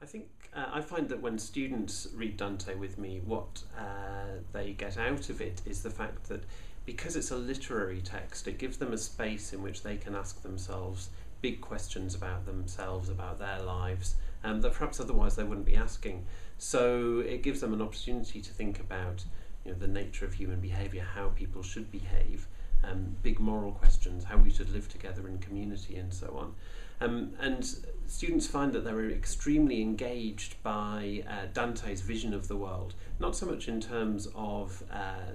I think I find that when students read Dante with me, what they get out of it is the fact that because it's a literary text, it gives them a space in which they can ask themselves big questions about themselves, about their lives, that perhaps otherwise they wouldn't be asking. So it gives them an opportunity to think about, the nature of human behaviour, how people should behave, big moral questions, how we should live together in community, and so on. And students find that they're extremely engaged by Dante's vision of the world, not so much in terms of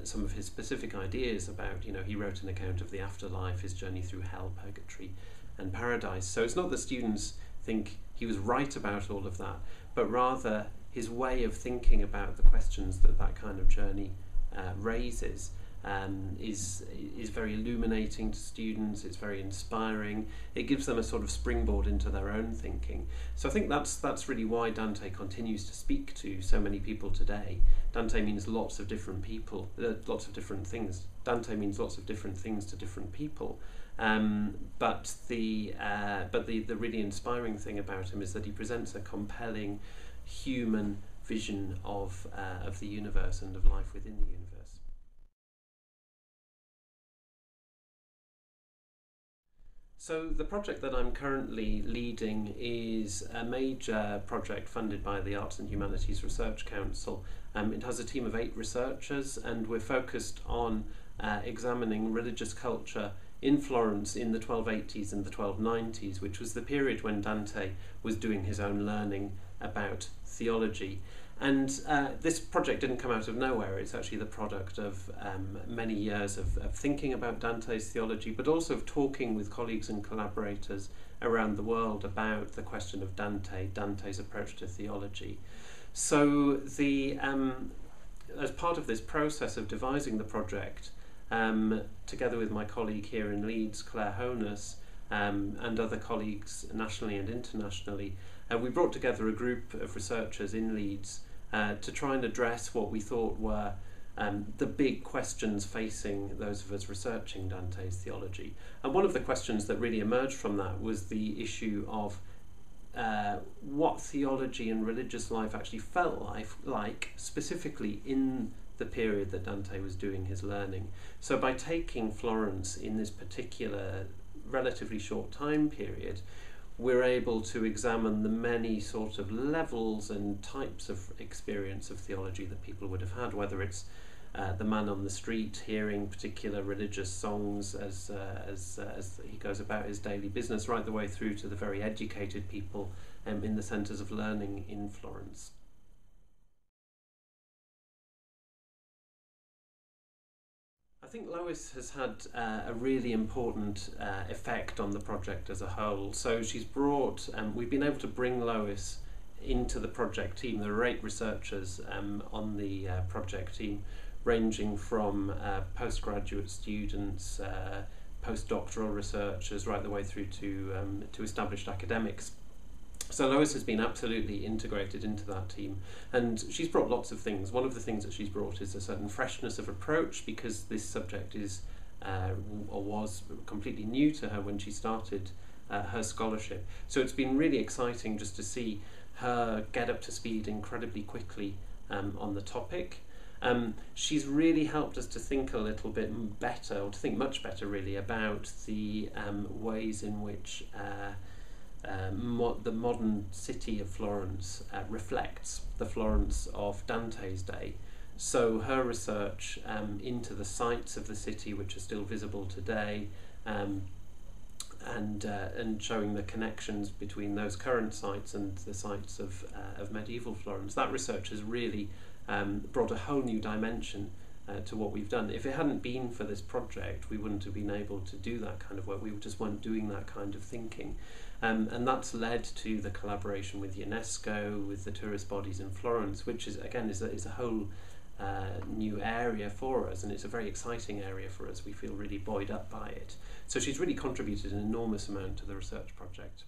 some of his specific ideas about, he wrote an account of the afterlife, his journey through hell, purgatory and paradise. So it's not that students think he was right about all of that, but rather his way of thinking about the questions that kind of journey raises is very illuminating to students. It's very inspiring. It gives them a sort of springboard into their own thinking. So I think that's really why Dante continues to speak to so many people today. Dante means lots of different people, lots of different things. Dante means lots of different things to different people. But the really inspiring thing about him is that he presents a compelling human vision of the universe and of life within the universe. So the project that I'm currently leading is a major project funded by the Arts and Humanities Research Council. It has a team of 8 researchers, and we're focused on examining religious culture in Florence in the 1280s and the 1290s, which was the period when Dante was doing his own learning about theology. And this project didn't come out of nowhere. It's actually the product of many years of thinking about Dante's theology, but also of talking with colleagues and collaborators around the world about the question of Dante's approach to theology. So as part of this process of devising the project, together with my colleague here in Leeds, Claire Honus, and other colleagues nationally and internationally, we brought together a group of researchers in Leeds to try and address what we thought were the big questions facing those of us researching Dante's theology. And one of the questions that really emerged from that was the issue of what theology and religious life actually felt like specifically in the period that Dante was doing his learning. So by taking Florence in this particular relatively short time period, we're able to examine the many sort of levels and types of experience of theology that people would have had, whether it's the man on the street hearing particular religious songs as he goes about his daily business, right the way through to the very educated people in the centres of learning in Florence. I think Lois has had a really important effect on the project as a whole. So she's brought, we've been able to bring Lois into the project team. There are 8 researchers on the project team, ranging from postgraduate students, postdoctoral researchers, right the way through to established academics. So Lois has been absolutely integrated into that team, and she's brought lots of things. One of the things that she's brought is a certain freshness of approach, because this subject is or was completely new to her when she started her scholarship. So it's been really exciting just to see her get up to speed incredibly quickly on the topic. She's really helped us to think a little bit better, or to think much better really, about the ways in which the modern city of Florence reflects the Florence of Dante's day. So her research into the sites of the city which are still visible today, and showing the connections between those current sites and the sites of medieval Florence, that research has really brought a whole new dimension to what we've done. If it hadn't been for this project, we wouldn't have been able to do that kind of work. We just weren't doing that kind of thinking. And that's led to the collaboration with UNESCO, with the tourist bodies in Florence, which is a whole new area for us, and it's a very exciting area for us. We feel really buoyed up by it. So she's really contributed an enormous amount to the research project.